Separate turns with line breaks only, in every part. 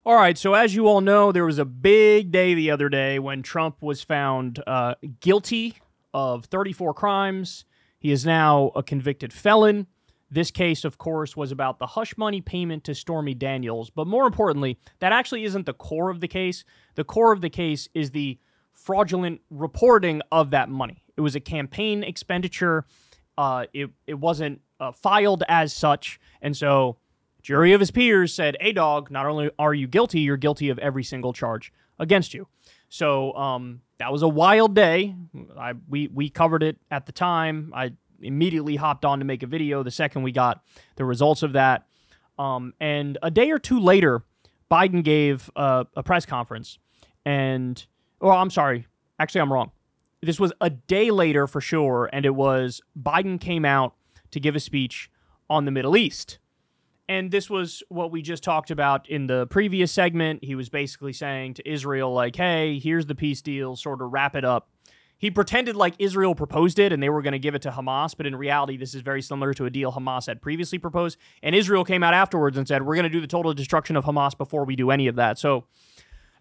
All right, so as you all know, there was a big day the other day when Trump was found guilty of 34 crimes. He is now a convicted felon. This case, of course, was about the hush money payment to Stormy Daniels. But more importantly, that actually isn't the core of the case. The core of the case is the fraudulent reporting of that money. It was a campaign expenditure. It wasn't filed as such. And so jury of his peers said, hey, dog, not only are you guilty, you're guilty of every single charge against you. So that was a wild day. We covered it at the time. I immediately hopped on to make a video the second we got the results of that. And a day or two later, Biden gave a press conference. And, I'm sorry. Actually, I'm wrong. This was a day later for sure. And it was Biden came out to give a speech on the Middle East. And this was what we just talked about in the previous segment. He was basically saying to Israel, like, hey, here's the peace deal, sort of wrap it up. He pretended like Israel proposed it and they were going to give it to Hamas, but in reality, this is very similar to a deal Hamas had previously proposed. And Israel came out afterwards and said, we're going to do the total destruction of Hamas before we do any of that. So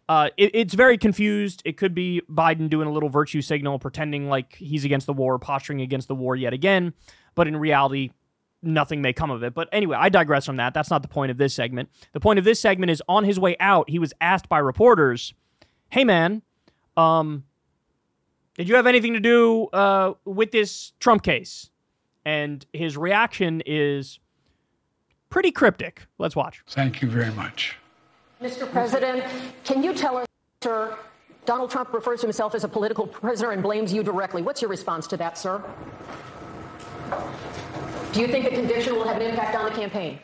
it's very confused. It could be Biden doing a little virtue signal, pretending like he's against the war, posturing against the war yet again. But in reality, nothing may come of it. But anyway, I digress from that. That's not the point of this segment. The point of this segment is on his way out, he was asked by reporters, hey, man, did you have anything to do with this Trump case? And his reaction is pretty cryptic. Let's watch.
Thank you very much.
Mr. President, can you tell us, sir, Donald Trump refers to himself as a political prisoner and blames you directly. What's your response to that, sir? Do you think the conviction will have an impact on the campaign?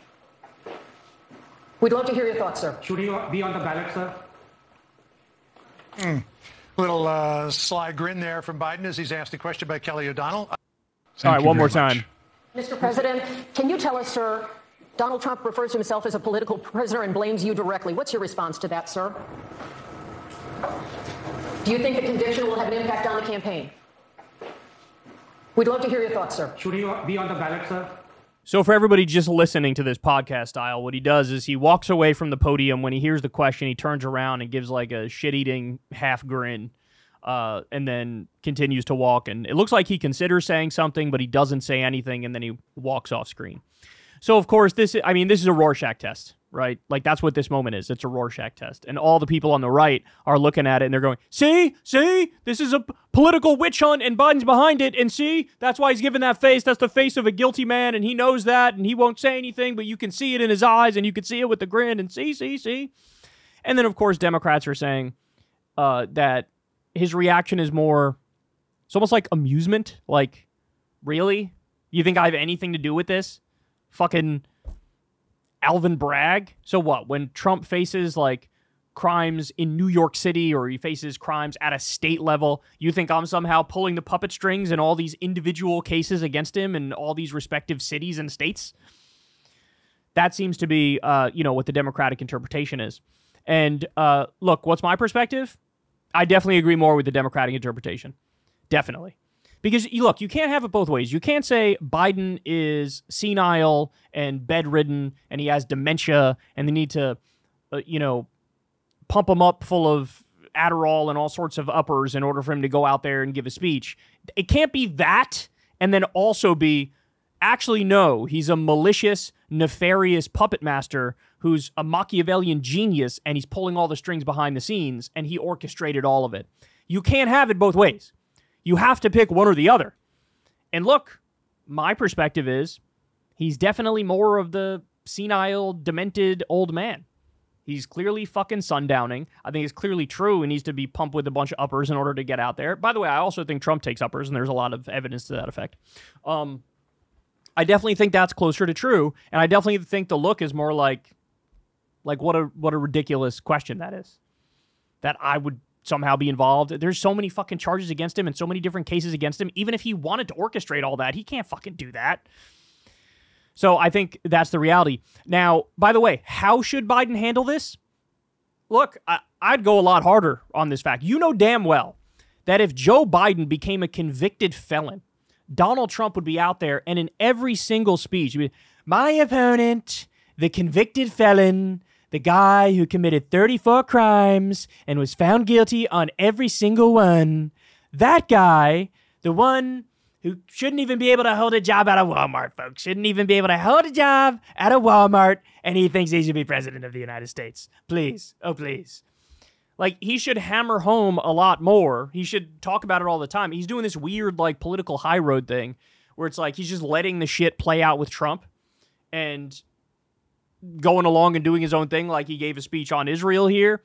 We'd love to hear your thoughts, sir.
Should he be on the ballot, sir?
Little sly grin there from Biden as he's asked a question by Kelly O'Donnell.
All right, one more time.
Mr. President, can you tell us, sir, Donald Trump refers to himself as a political prisoner and blames you directly. What's your response to that, sir? Do you think the conviction will have an impact on the campaign? We'd love to hear your thoughts, sir.
Should he be on the ballot, sir?
So for everybody just listening to this podcast style, what he does is he walks away from the podium. When he hears the question, he turns around and gives like a shit-eating half grin and then continues to walk. And it looks like he considers saying something, but he doesn't say anything, and then he walks off screen. So, of course, this is a Rorschach test, right? Like, that's what this moment is. It's a Rorschach test. And all the people on the right are looking at it, and they're going, see, this is a political witch hunt, and Biden's behind it, and see, that's why he's giving that face. That's the face of a guilty man, and he knows that, and he won't say anything, but you can see it in his eyes, and you can see it with the grin, and see. And then, of course, Democrats are saying that his reaction is more, it's almost like amusement. Like, really? You think I have anything to do with this? Fucking Alvin Bragg. So what? When Trump faces like crimes in New York City or he faces crimes at a state level, you think I'm somehow pulling the puppet strings in all these individual cases against him in all these respective cities and states? That seems to be, what the Democratic interpretation is. And look, what's my perspective? I definitely agree more with the Democratic interpretation. Definitely. Because, look, you can't have it both ways. You can't say Biden is senile and bedridden and he has dementia and they need to, pump him up full of Adderall and all sorts of uppers in order for him to go out there and give a speech. It can't be that and then also be, actually, no, he's a malicious, nefarious puppet master who's a Machiavellian genius and he's pulling all the strings behind the scenes and he orchestrated all of it. You can't have it both ways. You have to pick one or the other. And look, my perspective is he's definitely more of the senile, demented old man. He's clearly fucking sundowning. I think it's clearly true. He needs to be pumped with a bunch of uppers in order to get out there. By the way, I also think Trump takes uppers, and there's a lot of evidence to that effect. I definitely think that's closer to true, and I definitely think the look is more like what a ridiculous question that is. That I would somehow be involved. There's so many fucking charges against him and so many different cases against him. Even if he wanted to orchestrate all that, he can't fucking do that. So I think that's the reality. Now, by the way, how should Biden handle this? Look, I'd go a lot harder on this fact. You know damn well that if Joe Biden became a convicted felon, Donald Trump would be out there and in every single speech, he'd be, my opponent, the convicted felon, the guy who committed 34 crimes and was found guilty on every single one. That guy, the one who shouldn't even be able to hold a job at a Walmart, folks. Shouldn't even be able to hold a job at a Walmart, and he thinks he should be president of the United States. Please. Oh, please. Like, he should hammer home a lot more. He should talk about it all the time. He's doing this weird, like, political high road thing where it's like he's just letting the shit play out with Trump and going along and doing his own thing, like he gave a speech on Israel here.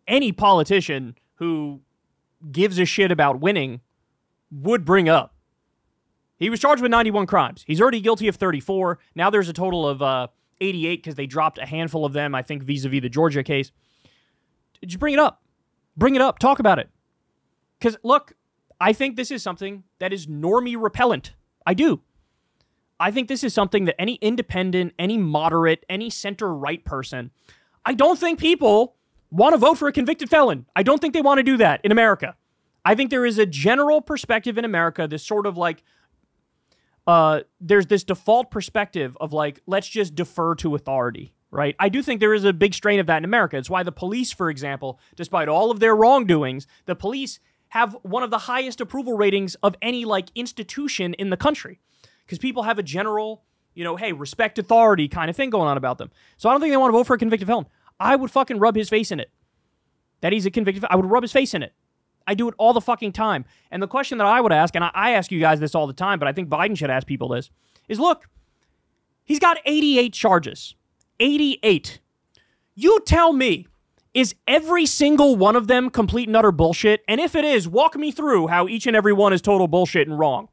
Any politician who gives a shit about winning would bring up. He was charged with 91 crimes. He's already guilty of 34. Now there's a total of 88 because they dropped a handful of them, I think, vis-a-vis the Georgia case. Just bring it up. Bring it up. Talk about it. Because, look, I think this is something that is normie repellent. I do. I think this is something that any independent, any moderate, any center-right person, I don't think people want to vote for a convicted felon. I don't think they want to do that in America. I think there is a general perspective in America, this sort of like, there's this default perspective of like, let's just defer to authority, right? I do think there is a big strain of that in America. It's why the police, for example, despite all of their wrongdoings, the police have one of the highest approval ratings of any like institution in the country. Because people have a general, hey, respect authority kind of thing going on about them. So I don't think they want to vote for a convicted felon. I would fucking rub his face in it. That he's a convicted felon. I would rub his face in it. I do it all the fucking time. And the question that I would ask, and I ask you guys this all the time, but I think Biden should ask people this, is look, he's got 88 charges. 88. You tell me, is every single one of them complete and utter bullshit? And if it is, walk me through how each and every one is total bullshit and wrong.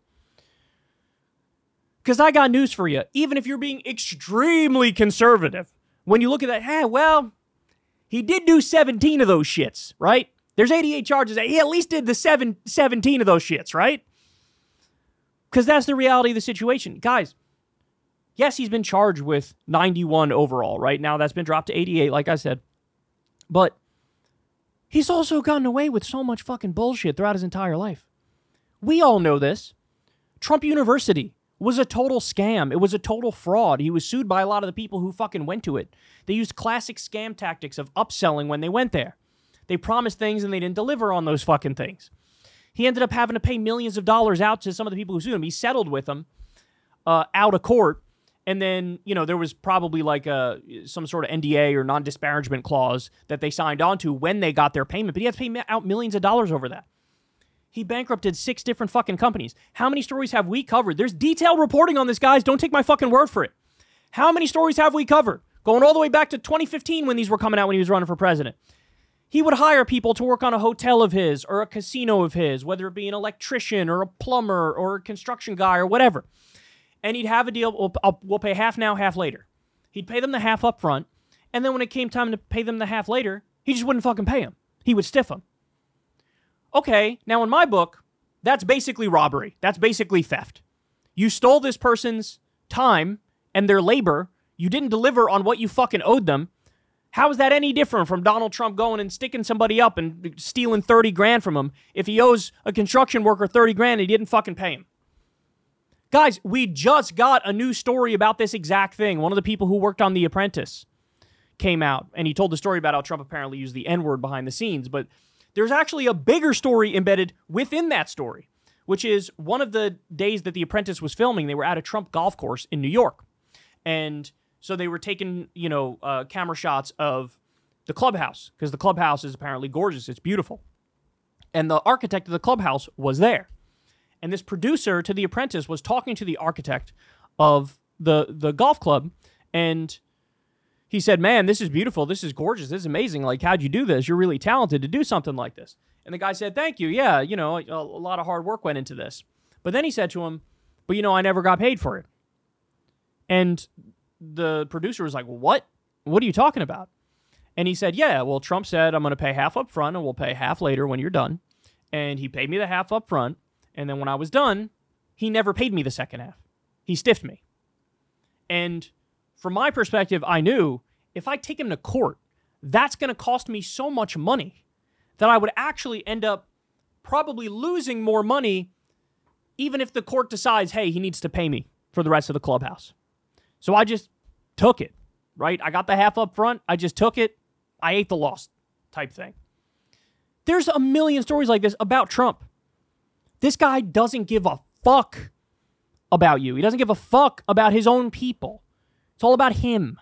Because I got news for you. Even if you're being extremely conservative, when you look at that, he did do 17 of those shits, right? There's 88 charges. He at least did the 17 of those shits, right? Because that's the reality of the situation. Guys, yes, he's been charged with 91 overall, right? Now that's been dropped to 88, like I said. But he's also gotten away with so much fucking bullshit throughout his entire life. We all know this. Trump University was a total scam. It was a total fraud. He was sued by a lot of the people who fucking went to it. They used classic scam tactics of upselling when they went there. They promised things and they didn't deliver on those fucking things. He ended up having to pay millions of dollars out to some of the people who sued him. He settled with them out of court. And then, there was probably like some sort of NDA or non-disparagement clause that they signed on to when they got their payment. But he had to pay out millions of dollars over that. He bankrupted 6 different fucking companies. How many stories have we covered? There's detailed reporting on this, guys. Don't take my fucking word for it. How many stories have we covered? Going all the way back to 2015 when these were coming out when he was running for president. He would hire people to work on a hotel of his or a casino of his, whether it be an electrician or a plumber or a construction guy or whatever. And he'd have a deal, we'll pay half now, half later. He'd pay them the half up front, and then when it came time to pay them the half later, he just wouldn't fucking pay them. He would stiff them. Okay, now in my book, that's basically robbery. That's basically theft. You stole this person's time and their labor. You didn't deliver on what you fucking owed them. How is that any different from Donald Trump going and sticking somebody up and stealing 30 grand from him if he owes a construction worker 30 grand and he didn't fucking pay him? Guys, we just got a new story about this exact thing. One of the people who worked on The Apprentice came out, and he told the story about how Trump apparently used the N-word behind the scenes, but there's actually a bigger story embedded within that story, which is one of the days that The Apprentice was filming, they were at a Trump golf course in New York. And so they were taking, camera shots of the clubhouse, because the clubhouse is apparently gorgeous. It's beautiful. And the architect of the clubhouse was there. And this producer to The Apprentice was talking to the architect of the golf club, and he said, man, this is beautiful. This is gorgeous. This is amazing. Like, how'd you do this? You're really talented to do something like this. And the guy said, thank you. Yeah, a lot of hard work went into this. But then he said to him, but, I never got paid for it. And the producer was like, what? What are you talking about? And he said, yeah, well, Trump said, I'm going to pay half up front and we'll pay half later when you're done. And he paid me the half up front. And then when I was done, he never paid me the second half. He stiffed me. And from my perspective, I knew if I take him to court, that's going to cost me so much money that I would actually end up probably losing more money even if the court decides, hey, he needs to pay me for the rest of the clubhouse. So I just took it. right? I got the half up front. I just took it. I ate the loss type thing. There's a million stories like this about Trump. This guy doesn't give a fuck about you. He doesn't give a fuck about his own people. It's all about him.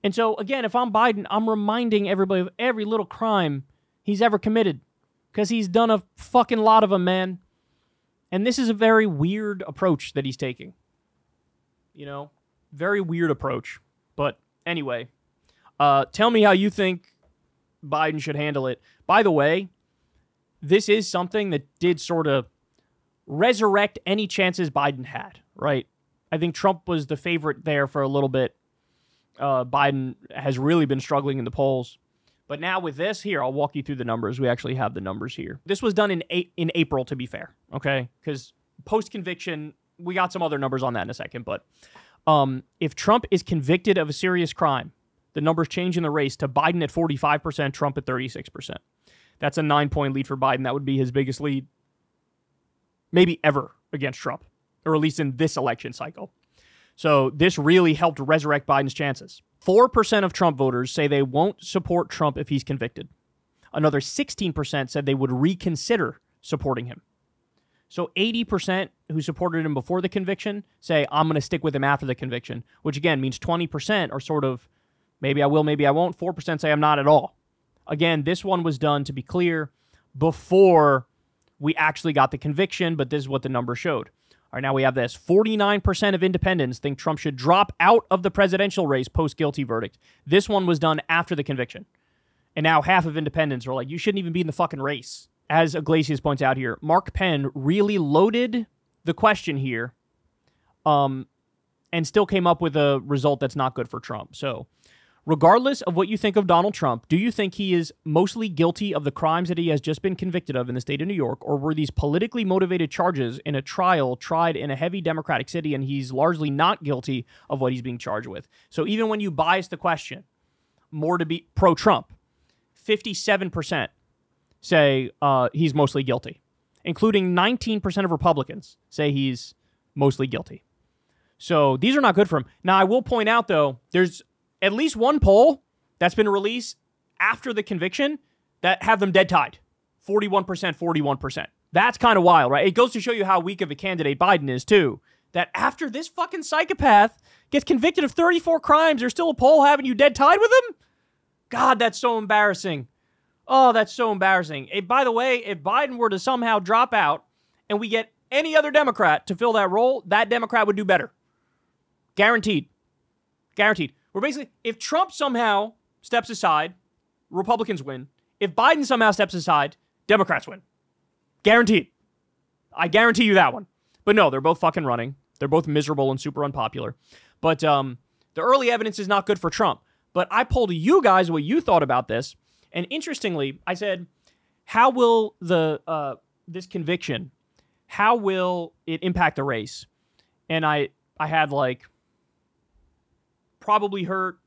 And so, again, if I'm Biden, I'm reminding everybody of every little crime he's ever committed. Because he's done a fucking lot of them, man. And this is a very weird approach that he's taking. You know? Very weird approach. But anyway, tell me how you think Biden should handle it. By the way, this is something that did sort of resurrect any chances Biden had, right? I think Trump was the favorite there for a little bit. Biden has really been struggling in the polls. But now with this, here, I'll walk you through the numbers. We actually have the numbers here. This was done in April, to be fair, okay? Because post-conviction, we got some other numbers on that in a second. But if Trump is convicted of a serious crime, the numbers change in the race to Biden at 45%, Trump at 36%. That's a 9-point lead for Biden. That would be his biggest lead maybe ever against Trump, or at least in this election cycle. So this really helped resurrect Biden's chances. 4% of Trump voters say they won't support Trump if he's convicted. Another 16% said they would reconsider supporting him. So 80% who supported him before the conviction say, I'm going to stick with him after the conviction, which again means 20% are sort of, maybe I will, maybe I won't. 4% say I'm not at all. Again, this one was done, to be clear, before we actually got the conviction, but this is what the number showed. All right, now we have this. 49% of independents think Trump should drop out of the presidential race post-guilty verdict. This one was done after the conviction. And now half of independents are like, you shouldn't even be in the fucking race. As Iglesias points out here, Mark Penn really loaded the question here and still came up with a result that's not good for Trump. So regardless of what you think of Donald Trump, do you think he is mostly guilty of the crimes that he has just been convicted of in the state of New York, or were these politically motivated charges in a trial tried in a heavy Democratic city and he's largely not guilty of what he's being charged with? So even when you bias the question more to be pro-Trump, 57% say he's mostly guilty, including 19% of Republicans say he's mostly guilty. So these are not good for him. Now, I will point out, though, there's at least one poll that's been released after the conviction that have them dead tied. 41%, 41%. That's kind of wild, right? It goes to show you how weak of a candidate Biden is, too. That after this fucking psychopath gets convicted of 34 crimes, there's still a poll having you dead tied with him? God, that's so embarrassing. Oh, that's so embarrassing. By the way, if Biden were to somehow drop out and we get any other Democrat to fill that role, that Democrat would do better. Guaranteed. Guaranteed. We're basically, if Trump somehow steps aside, Republicans win. If Biden somehow steps aside, Democrats win. Guaranteed. I guarantee you that one. But no, they're both fucking running. They're both miserable and super unpopular. But the early evidence is not good for Trump. But I polled you guys what you thought about this. And interestingly, I said, how will this conviction, how will it impact the race? And I had like, probably hurt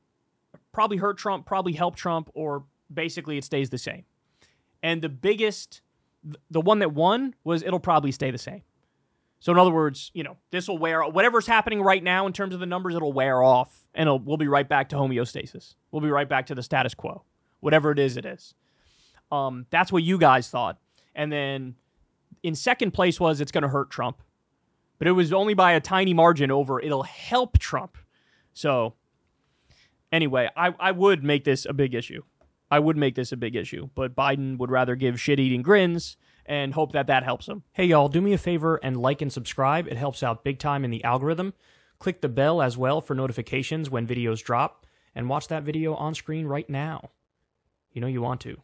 Trump, probably help Trump, or basically it stays the same. And the one that won was it'll probably stay the same. So in other words, this will wear, whatever's happening right now in terms of the numbers, it'll wear off, and we'll be right back to homeostasis. We'll be right back to the status quo. Whatever it is, it is. That's what you guys thought. And then in second place was it's going to hurt Trump. But it was only by a tiny margin over it'll help Trump. So anyway, I would make this a big issue. But Biden would rather give shit-eating grins and hope that helps him. Hey, y'all, do me a favor and like and subscribe. It helps out big time in the algorithm. Click the bell as well for notifications when videos drop. And watch that video on screen right now. You know you want to.